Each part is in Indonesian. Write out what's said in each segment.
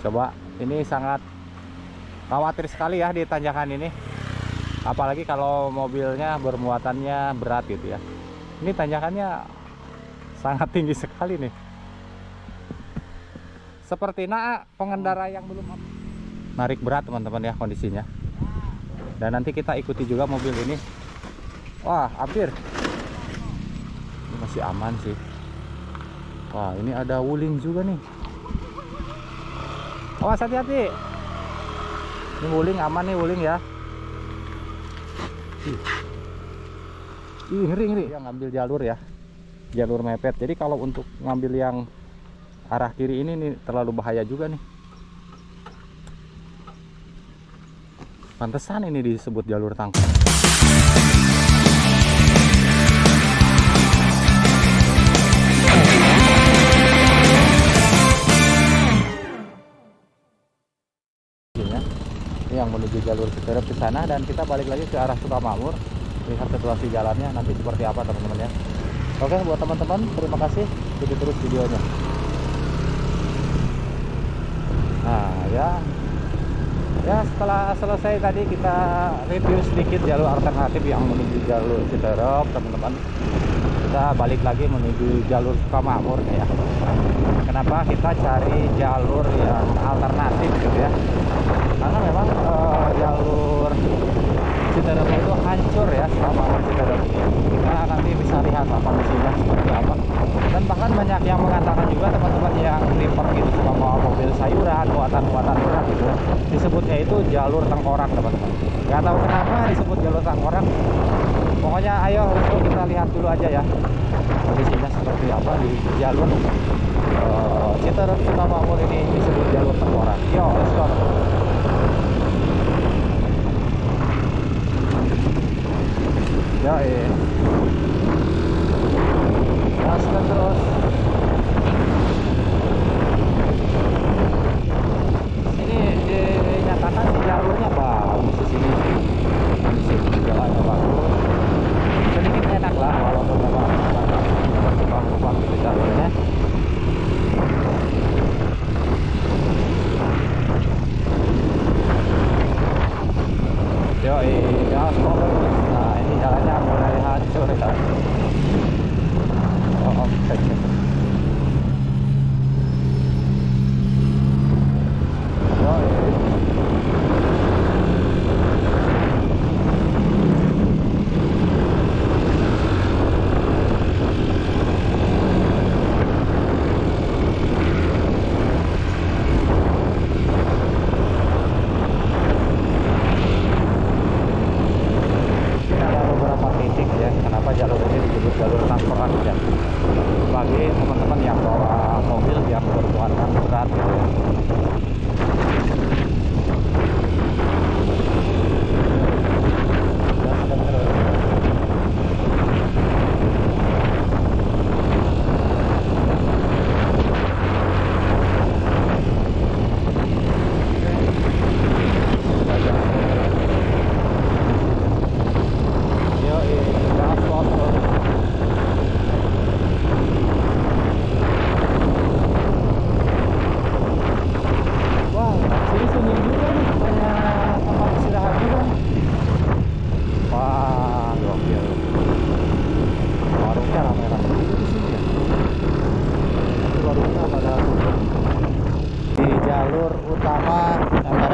Coba, ini sangat khawatir sekali ya di tanjakan ini. Apalagi kalau mobilnya bermuatannya berat gitu ya. Ini tanjakannya sangat tinggi sekali nih. Sepertinya pengendara yang belum narik berat teman-teman ya kondisinya. Dan nanti kita ikuti juga mobil ini. Wah, hampir. Ini masih aman sih. Wah, ini ada wuling juga nih. Awas, hati-hati. Ini wuling aman nih, wuling ya. Ih, ngeri. Yang ngambil jalur ya. Jalur mepet. Jadi kalau untuk ngambil yang arah kiri ini nih terlalu bahaya juga nih. Pantesan ini disebut jalur tangkap. Ini yang menuju jalur Citerep ke sana, dan kita balik lagi ke arah Sukamakmur. Lihat situasi jalannya nanti seperti apa teman-teman ya. Oke, buat teman-teman terima kasih, ikuti terus videonya. Nah ya setelah selesai tadi kita review sedikit jalur alternatif yang menuju jalur Citerep teman-teman. Kita balik lagi menuju jalur Sukamakmur ya. Kenapa kita cari jalur yang alternatif gitu ya? Karena memang jalur Citerep itu hancur ya, Sukamakmur Citerep ini. Kita nanti bisa lihat kondisinya seperti apa. Dan bahkan banyak yang mengatakan juga teman-teman yang refer gitu suka bawa mobil sayuran, muatan-muatan berat gitu ya, disebutnya itu jalur tengkorak teman-teman. Gak tahu kenapa disebut jalur tengkorak. Pokoknya ayo untuk kita lihat dulu aja ya kondisinya seperti apa di jalur Citerep Sukamakmur ini disebut jalur tengkorak. Yo, let's go. Ya, gaskan terus. Ini dinyatakan jalurnya bagus di sini. Kondisi jalannya bagus. Sedikit enak lah walaupun memang lubang-lubang gitu jalurnya. Yo, gaspol. Nah, ini jalannya mulai hancur ya. Oh, oke. Jalur ini disebut jalur tengkorak ya, bagi teman-teman yang bawa mobil yang bermuatan berat gitu ya.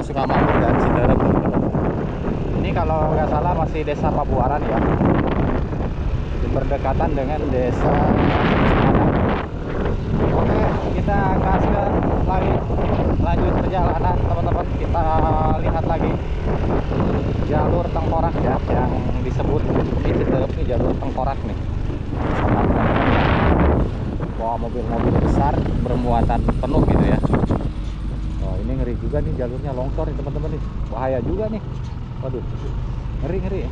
Sukamakmur dan Citerep. Ini kalau nggak salah masih desa Pabuaran ya, berdekatan dengan desa Cimandak. Oke, kita gaskan lagi, lanjut perjalanan teman-teman. Kita lihat lagi jalur tengkorak ya, yang disebut di Citerep ini jalur tengkorak nih. Bawa mobil-mobil besar bermuatan penuh gitu ya. Ini ngeri juga nih, jalurnya longsor nih teman-teman nih, bahaya juga nih. Waduh, ngeri.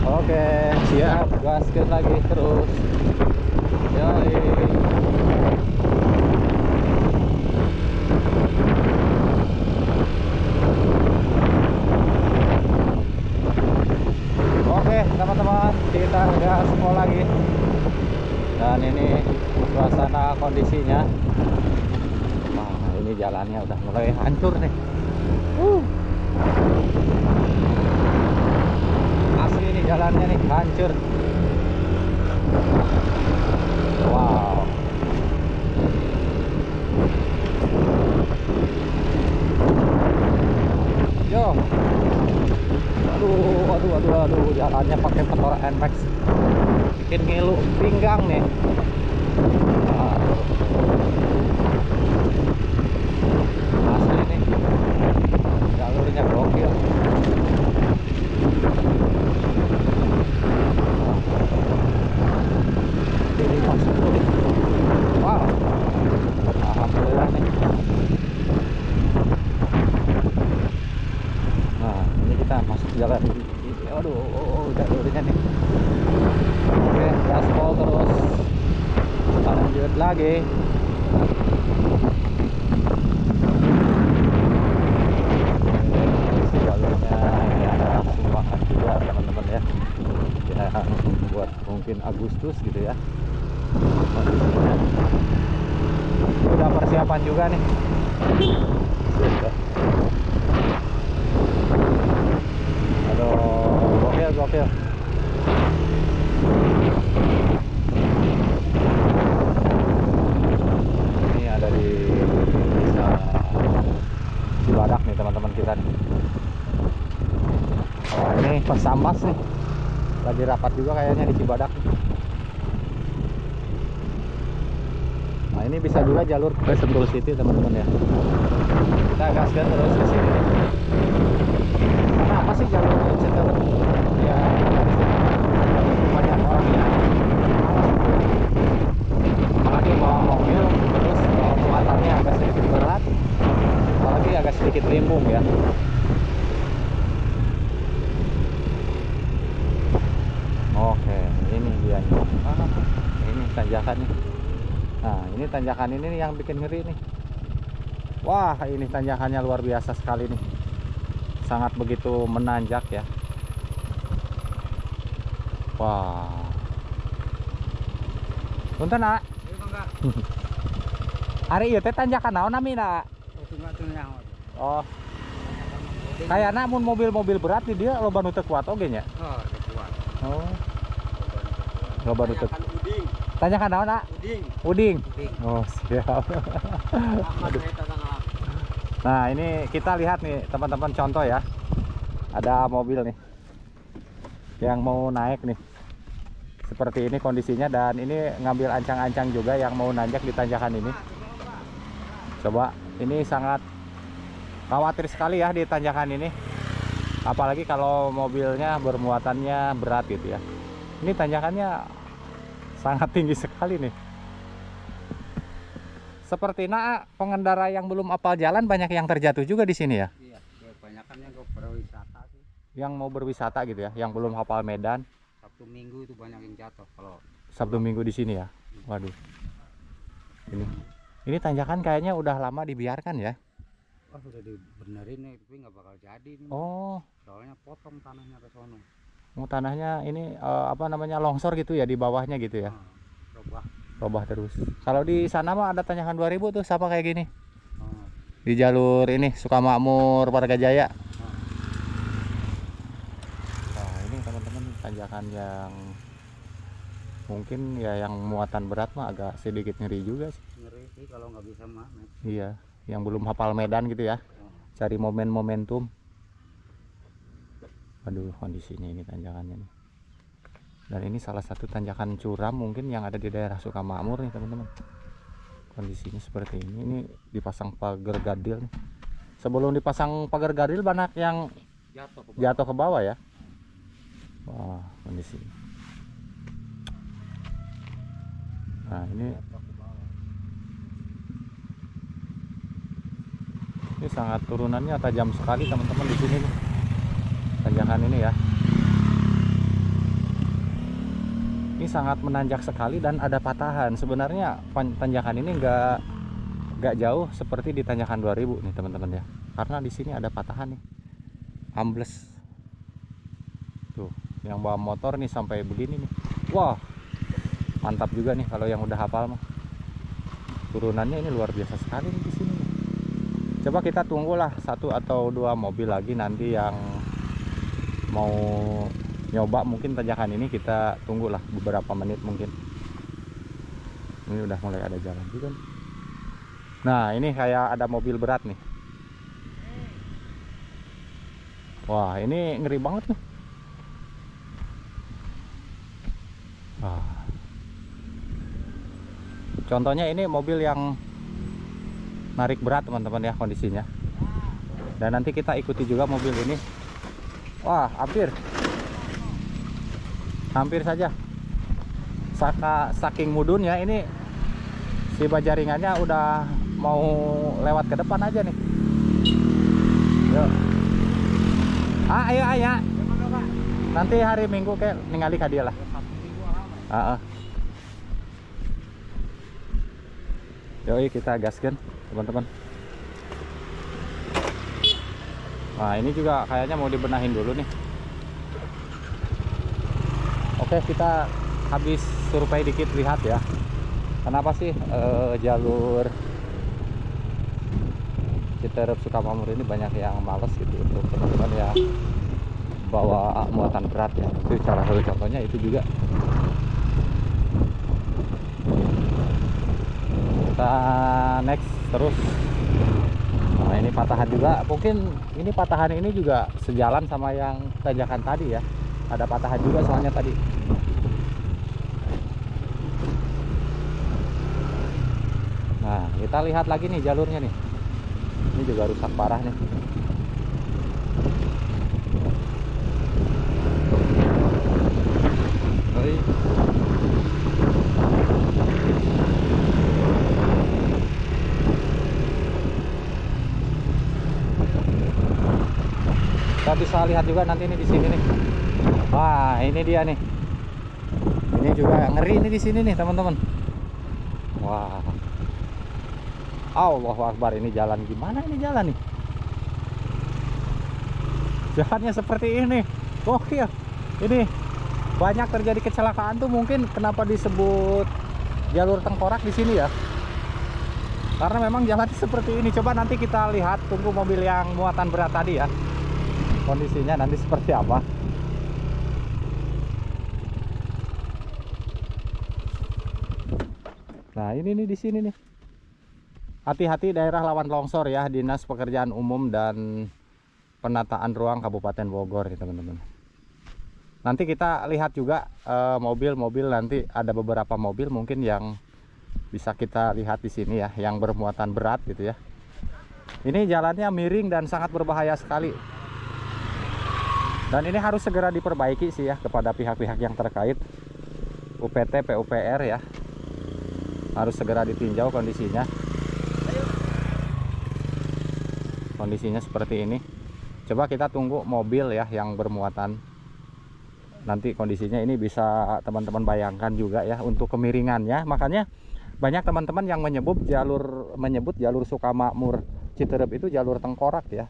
Oke, siap, gaskan lagi terus. Yoi. Oke teman-teman, kita gaspol lagi. Dan ini suasana kondisinya. Nah, ini jalannya udah mulai hancur nih. Asli nih jalannya nih hancur. Wow. Yo. Aduh, jalannya pakai motor NMAX. Bikin ngilu pinggang nih. Asli nih. Jalurnya gokil. Ini masuk dulu. Wow. Alhamdulillah nih. Nah, ini kita masuk jalan. Aduh, jalurnya nih. Oke, gaspol terus. Lanjut lagi. Jalurnya ini ada sumbangan juga teman-teman ya. Yang buat mungkin Agustus gitu ya. Kondisinya. Udah persiapan juga nih. Aduh, gokil. Ini ada di desa Cibadak nih teman-teman kita nih. Oh, ini Pesambas nih. Lagi rapat juga kayaknya di Cibadak. Nah, ini bisa juga jalur ke Sentul City teman-teman ya. Kita gaskan terus ke sini. Karena apa sih jalur Sentul? Ya, banyak orang yang apalagi bawa mobil, terus muatannya agak sedikit berat, apalagi agak sedikit limbung ya. Oke, ini dia nih. Ini tanjakan nih. Nah, ini tanjakan ini nih yang bikin ngeri nih. Wah, ini tanjakannya luar biasa sekali nih. Sangat begitu menanjak ya. Wah. Punten, Nak. Hari ieu teh tanjakan naon nami, Nak? Oh. Kayakna mun mobil-mobil berat di dia loba nu teu kuat oge nya. Oh, teu kuat. Oh. Loba nu teu. Uding. Tanjakan naon, Nak? Uding. Oh, siap. Nah, ini kita lihat nih teman-teman contoh ya. Ada mobil nih yang mau naik nih. Seperti ini kondisinya, dan ini ngambil ancang-ancang juga yang mau nanjak di tanjakan ini. Coba, ini sangat khawatir sekali ya di tanjakan ini. Apalagi kalau mobilnya bermuatannya berat gitu ya. Ini tanjakannya sangat tinggi sekali nih. Sepertinya pengendara yang belum hafal jalan banyak yang terjatuh juga di sini ya. Iya, kebanyakannya ke berwisata sih. Yang mau berwisata gitu ya, yang belum hafal medan. Sabtu Minggu itu banyak yang jatuh kalau Sabtu Minggu di sini ya. Waduh. Ini tanjakan kayaknya udah lama dibiarkan ya. oh, sudah dibenerin nih, tapi nggak bakal jadi nih. Oh, Soalnya potong tanahnya ke sono. mau tanahnya ini apa namanya, longsor gitu ya di bawahnya gitu ya. Robah terus. Kalau di sana mah ada tanjakan 2000 tuh sama kayak gini. Di jalur ini Sukamakmur Warga Jaya. Nah, ini teman-teman tanjakan yang mungkin ya yang muatan berat mah agak sedikit ngeri juga sih. Ngeri sih kalau nggak bisa mah. Iya, yang belum hafal medan gitu ya. Cari momentum. Aduh, kondisinya ini tanjakannya nih. Dan ini salah satu tanjakan curam mungkin yang ada di daerah Sukamakmur nih teman-teman. Kondisinya seperti ini. Ini dipasang pagar gadil nih. Sebelum dipasang pagar gadil banyak yang jatuh ke bawah ya. Wah, kondisi. Nah, ini sangat turunannya tajam sekali teman-teman di sini nih. Tanjakan ini ya. Ini sangat menanjak sekali dan ada patahan. Sebenarnya tanjakan ini nggak jauh seperti di tanjakan 2000 nih teman-teman ya. Karena di sini ada patahan nih, ambles. Tuh, yang bawa motor nih sampai begini nih. Wah, mantap juga nih kalau yang udah hafal mah. Turunannya ini luar biasa sekali nih di sini. Coba kita tunggulah 1 atau 2 mobil lagi nanti yang mau nyoba mungkin tanjakan ini, kita tunggulah beberapa menit mungkin. Ini udah mulai ada jalan juga nih. Nah ini kayak ada mobil berat nih. Wah ini ngeri banget nih. Wah. Contohnya ini mobil yang narik berat teman-teman ya kondisinya. Dan nanti kita ikuti juga mobil ini. Wah hampir saja. Saking mudunnya ini si bajaringannya udah mau lewat ke depan aja nih. Yuk. Ayo ayah. Nanti hari Minggu kayak ningali ka dia lah. Yoi kita gaskan teman-teman. Nah ini juga kayaknya mau dibenahin dulu nih. Oke kita habis survei dikit, lihat ya. Kenapa sih jalur Citerep Sukamamur ini banyak yang males gitu untuk teman-teman ya bawa muatan berat ya. Itu salah satu contohnya itu juga. Kita next terus. Nah ini patahan juga, mungkin ini patahan ini juga sejalan sama yang tanjakan tadi ya. Ada patahan juga soalnya tadi. Nah kita lihat lagi nih jalurnya nih. Ini juga rusak parah nih. Kita bisa lihat juga nanti ini di sini nih. Wah, ini dia nih. Ini juga ngeri ini di sini nih, teman-teman. Wah. Allahu Akbar, ini jalan gimana ini jalan nih? Jalannya seperti ini. Gokil. Ini banyak terjadi kecelakaan tuh, mungkin kenapa disebut jalur tengkorak di sini ya? Karena memang jalannya seperti ini. Coba nanti kita lihat, tunggu mobil yang muatan berat tadi ya. Kondisinya nanti seperti apa. Nah, ini nih di sini nih. Hati-hati daerah rawan longsor ya, Dinas Pekerjaan Umum dan Penataan Ruang Kabupaten Bogor ya, teman-teman. Nanti kita lihat juga mobil-mobil, nanti ada beberapa mobil mungkin yang bisa kita lihat di sini ya, yang bermuatan berat gitu ya. Ini jalannya miring dan sangat berbahaya sekali. Dan ini harus segera diperbaiki sih ya kepada pihak-pihak yang terkait, UPT, PUPR ya. Harus segera ditinjau kondisinya. Kondisinya seperti ini. Coba kita tunggu mobil ya yang bermuatan. Nanti kondisinya ini bisa teman-teman bayangkan juga ya untuk kemiringannya. Makanya banyak teman-teman yang menyebut jalur Sukamamur Citerep itu jalur tengkorak ya.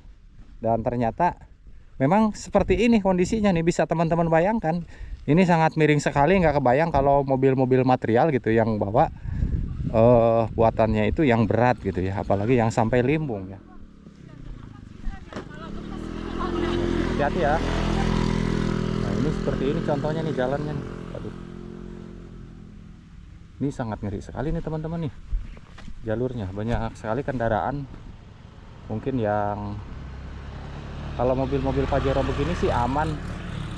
Dan ternyata memang seperti ini kondisinya nih, bisa teman-teman bayangkan. Ini sangat miring sekali, nggak kebayang kalau mobil-mobil material gitu yang bawa buatannya itu yang berat gitu ya, apalagi yang sampai limbung ya. Hati-hati ya. Nah ini seperti ini contohnya nih jalannya nih. Aduh. Ini sangat ngeri sekali nih teman-teman nih. Jalurnya banyak sekali kendaraan. Mungkin yang kalau mobil-mobil Pajero begini sih aman,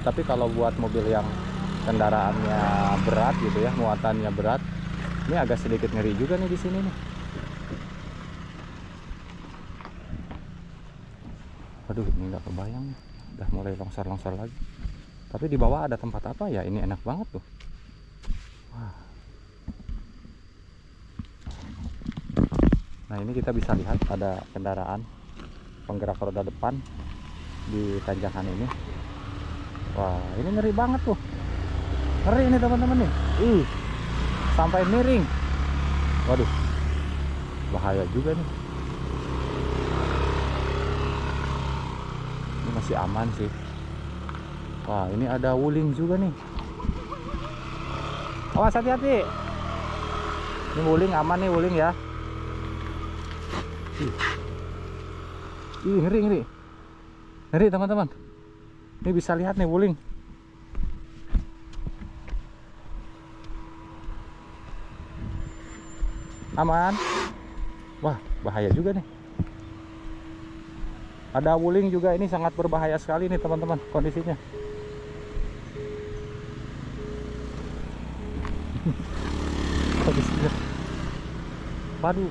tapi kalau buat mobil yang kendaraannya berat gitu ya, muatannya berat, ini agak sedikit ngeri juga nih di sini nih. Aduh, ini nggak kebayang, udah mulai longsor-longsor lagi. Tapi di bawah ada tempat apa ya? Ini enak banget tuh. Wah. Nah ini kita bisa lihat ada kendaraan penggerak roda depan di tanjakan ini. Wah ini ngeri banget tuh, ngeri ini teman-teman nih. Sampai miring. Waduh, bahaya juga nih. Ini masih aman sih. Wah ini ada wuling juga nih. Awas, hati-hati. Ini wuling aman nih, wuling ya. Ih, ngeri, ngeri. Ngeri teman-teman. Ini bisa lihat nih wuling. Aman. Wah, bahaya juga nih. Ada wuling juga, ini sangat berbahaya sekali nih teman-teman kondisinya. Kondisinya. Waduh,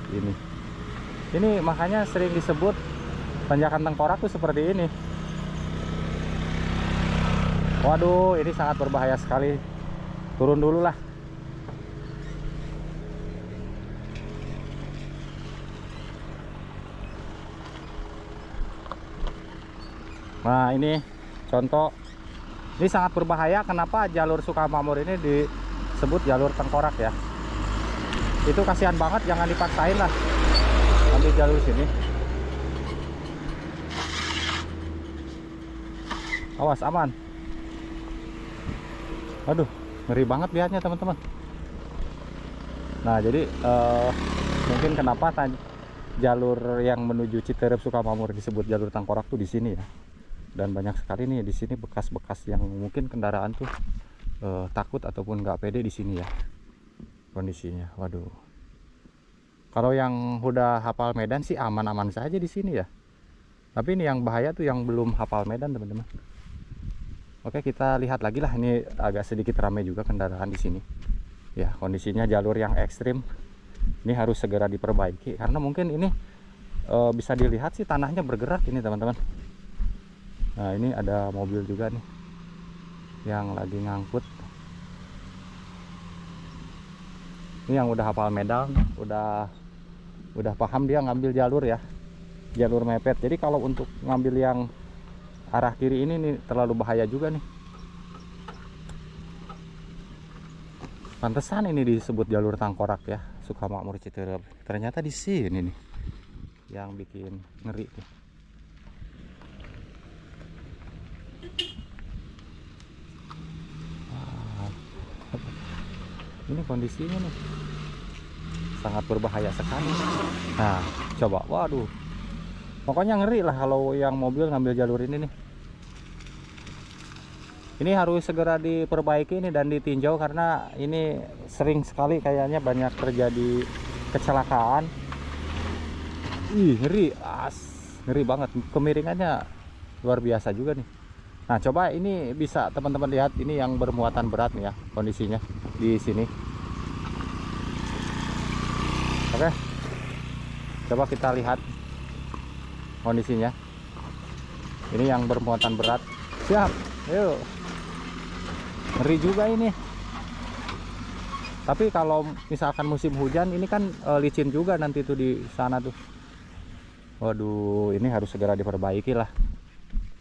ini makanya sering disebut tanjakan tengkorak tuh seperti ini. Waduh, ini sangat berbahaya sekali. Turun dulu lah. Nah, ini contoh. Ini sangat berbahaya. Kenapa jalur Sukamakmur ini disebut jalur tengkorak ya? Itu kasihan banget, jangan dipaksain lah ambil jalur sini. Awas, aman. Aduh, ngeri banget lihatnya teman-teman. Nah, jadi mungkin kenapa jalur yang menuju Citerep Sukamakmur disebut jalur tengkorak tuh di sini ya. Dan banyak sekali nih di sini bekas-bekas yang mungkin kendaraan tuh takut ataupun nggak pede di sini ya kondisinya. Waduh, kalau yang udah hafal medan sih aman-aman saja di sini ya. Tapi ini yang bahaya tuh yang belum hafal medan teman-teman. Oke, kita lihat lagi lah. Ini agak sedikit ramai juga kendaraan di sini ya. Kondisinya jalur yang ekstrim, ini harus segera diperbaiki karena mungkin ini bisa dilihat sih tanahnya bergerak ini teman-teman. Nah, ini ada mobil juga nih yang lagi ngangkut. Ini yang udah hafal medan, udah paham dia ngambil jalur ya, jalur mepet. Jadi kalau untuk ngambil yang arah kiri ini nih terlalu bahaya juga nih. Pantesan ini disebut jalur tengkorak ya, Sukamakmur Citerep. Ternyata di sini nih yang bikin ngeri tuh. Ini kondisinya nih sangat berbahaya sekali. Nah, coba, waduh, pokoknya ngeri lah kalau yang mobil ngambil jalur ini nih. Ini harus segera diperbaiki nih dan ditinjau karena ini sering sekali kayaknya banyak terjadi kecelakaan. Ih, ngeri, ngeri banget, kemiringannya luar biasa juga nih. Nah, coba ini bisa teman-teman lihat, ini yang bermuatan berat nih ya kondisinya di sini. Oke, coba kita lihat kondisinya. Ini yang bermuatan berat. Siap, yuk. Ngeri juga ini. Tapi kalau misalkan musim hujan ini kan licin juga nanti tuh di sana tuh. Waduh, ini harus segera diperbaiki lah.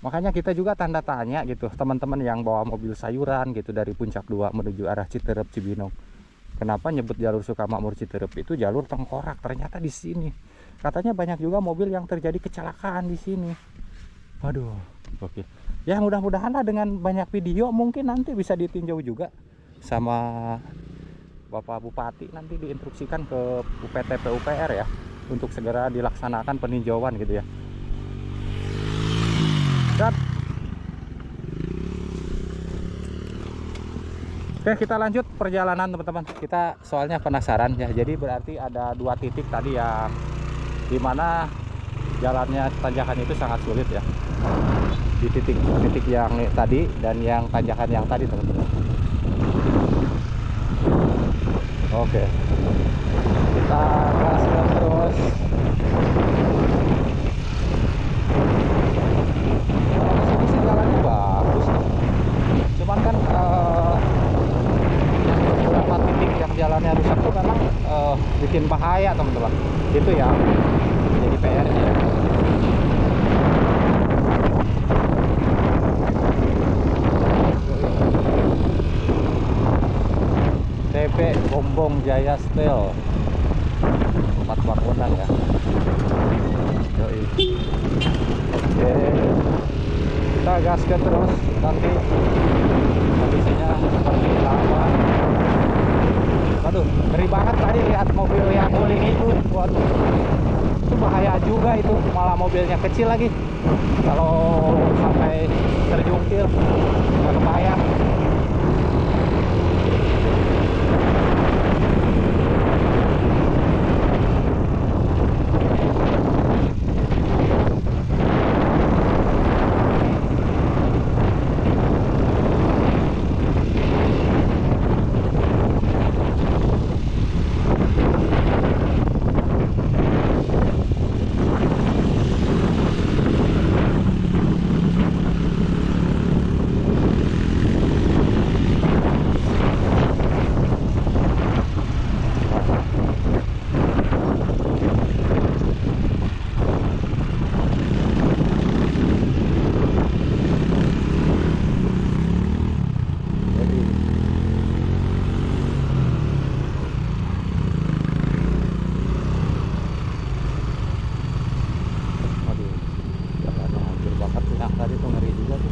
Makanya kita juga tanda tanya gitu, teman-teman yang bawa mobil sayuran gitu dari Puncak 2 menuju arah Citerep Cibinong. Kenapa nyebut jalur Sukamakmur Citerep itu jalur tengkorak? Ternyata di sini katanya banyak juga mobil yang terjadi kecelakaan di sini. Waduh, oke. Ya mudah-mudahan lah dengan banyak video mungkin nanti bisa ditinjau juga sama Bapak Bupati, nanti diinstruksikan ke UPT PUPR ya untuk segera dilaksanakan peninjauan gitu ya. Oke, kita lanjut perjalanan teman-teman. Kita soalnya penasaran ya. Jadi berarti ada 2 titik tadi yang dimana jalannya tanjakan itu sangat sulit ya. Di titik yang tadi dan yang tanjakan yang tadi teman-teman. Oke, kita gaskan terus. Di sini jalannya bagus, cuman kan beberapa titik yang jalannya rusak itu memang bikin bahaya teman-teman. Itu ya jadi PR-nya ya. TP Bombong Jaya Steel, tempat bangunan ya. Yoi. Oke, kita gaskan terus, nanti kondisinya seperti apa Waduh, ngeri banget tadi lihat mobil yang guling itu. Waduh, itu bahaya juga itu, malah mobilnya kecil lagi. Kalau sampai terjungkil, nggak kebayang. Tadi tuh ngeri juga tuh.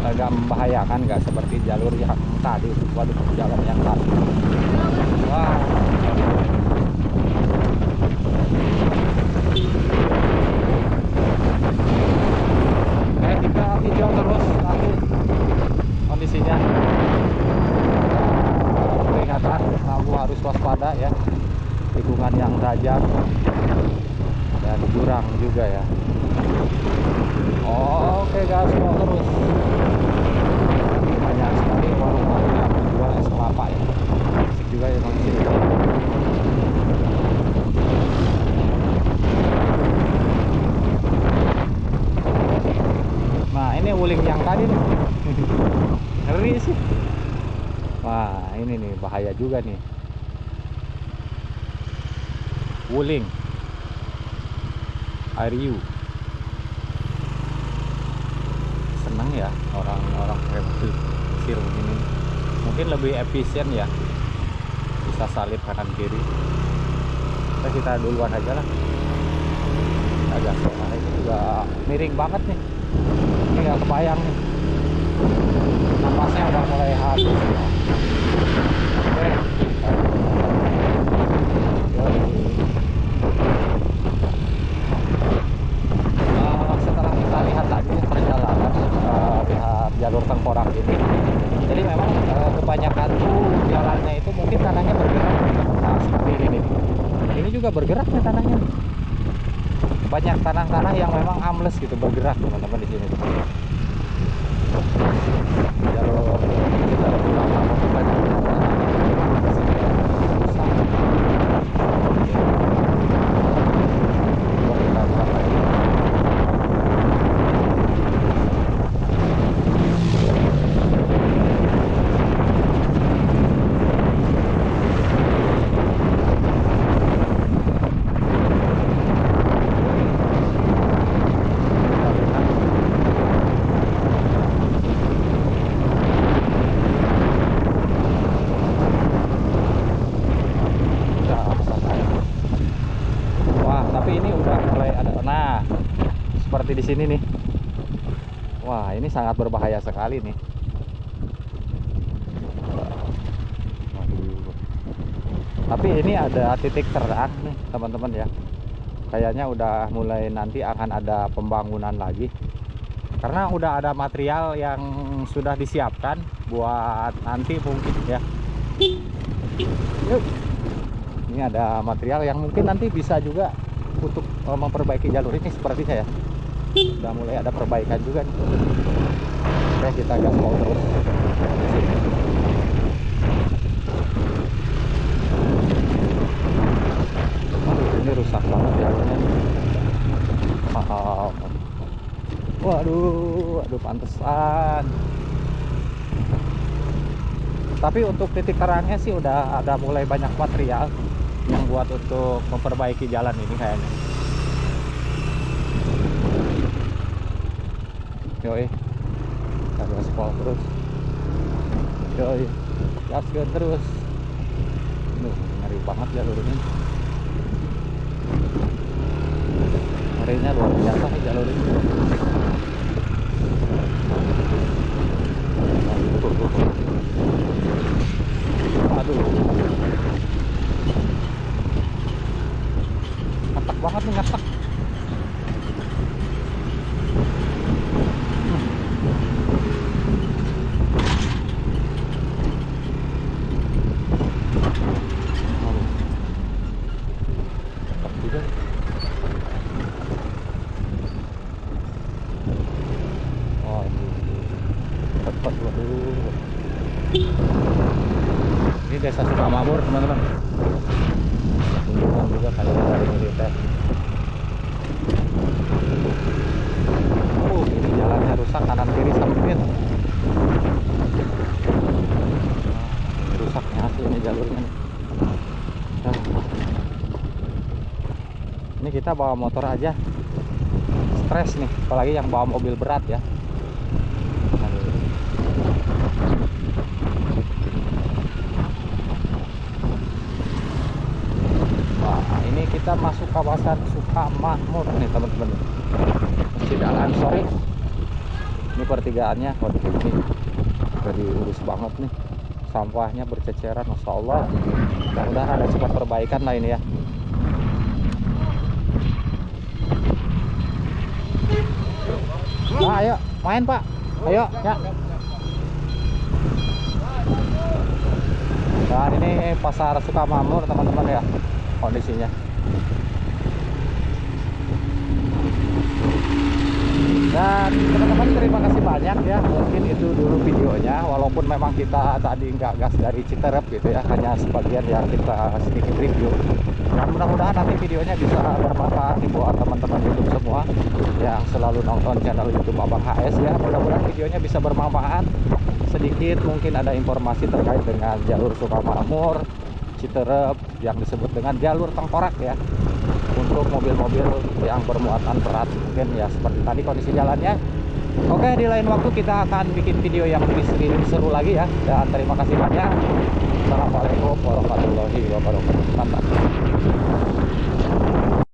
Agak membahayakan, nggak seperti jalur yang tadi. Waduh, jalan yang tadi. Wah. Kita hijau terus nanti kondisinya. Peringatan, kamu harus waspada ya. Tikungan yang tajam dan jurang juga ya. Oke guys, mau terus. Banyak sekali warung-warung yang menjual es kelapa ya. Asik juga ya di sini. Nah, ini wuling yang tadi nih. Ngeri sih. Wah, ini nih bahaya juga nih. Wuling RU. Senang ya orang-orang mobil sir begini. Mungkin lebih efisien ya, bisa salip kanan kiri. Kita duluan aja lah. Agak nah, ini juga miring banget nih. Ini nggak kebayang nih, napasnya udah mulai habis. Oke. Setelah kita lihat tadi perjalanan, lihat jalur tengkorak ini, jadi memang kebanyakan tuh jalannya itu mungkin tanahnya bergerak. Nah, seperti ini nih. Ini juga bergerak nih tanahnya nih. Banyak tanah-tanah yang memang ambles gitu, bergerak teman-teman di sini. Jalur kita pulang itu banyak tanah. Seperti di sini nih. Wah, ini sangat berbahaya sekali nih. Waduh. Tapi ini ada titik terang nih teman-teman ya. Kayaknya udah mulai nanti akan ada pembangunan lagi. Karena udah ada material yang sudah disiapkan buat nanti mungkin ya. Yuk. Ini ada material yang mungkin nanti bisa juga untuk memperbaiki jalur ini sepertinya ya. Udah mulai ada perbaikan juga nih. kita gaspol terus di sini. Aduh, ini rusak banget jalurnya. Wow. Waduh, pantesan. Tapi untuk titik terangnya sih udah ada mulai banyak material yang buat untuk memperbaiki jalan ini kayaknya. Yoi, kita gaspol terus. Yoi, gaskeun terus. Ngeri banget jalur ini. Ngerinya luar biasa nih jalur ini. Aduh, ngetak banget nih, ngetak. Ngetak juga. Oh, ini cepat, waduh. Ini desa Sukamakmur teman-teman. Kunjungan juga kali dari militer. Ini jalannya rusak kanan kiri sempit. Rusaknya aslinya jalurnya. Ini kita bawa motor aja stres nih, apalagi yang bawa mobil berat ya. Ini kita masuk kawasan Sukamakmur nih teman-teman. Masjid Al Ansor. Ini pertigaannya, waduh ini udah diurus banget nih. Sampahnya berceceran, masya Allah. Mudah-mudahan ada cepat perbaikan lah ini ya. Nah, ayo main Pak, ayo ya. Dan ini pasar Sukamakmur teman-teman ya, kondisinya. Dan teman-teman terima kasih banyak ya, mungkin itu dulu videonya, walaupun memang kita tadi nggak gas dari Citerep gitu ya, hanya sebagian yang kita sedikit review. Dan mudah-mudahan nanti videonya bisa bermanfaat buat teman-teman YouTube semua yang selalu nonton channel YouTube Abang HS ya. Mudah-mudahan videonya bisa bermanfaat sedikit, mungkin ada informasi terkait dengan jalur Sukamakmur Citerep yang disebut dengan jalur tengkorak ya, untuk mobil-mobil yang bermuatan berat mungkin ya, seperti tadi kondisi jalannya. Oke, di lain waktu kita akan bikin video yang lebih seru lagi ya. Dan terima kasih banyak. Assalamualaikum warahmatullahi wabarakatuh. Mantap.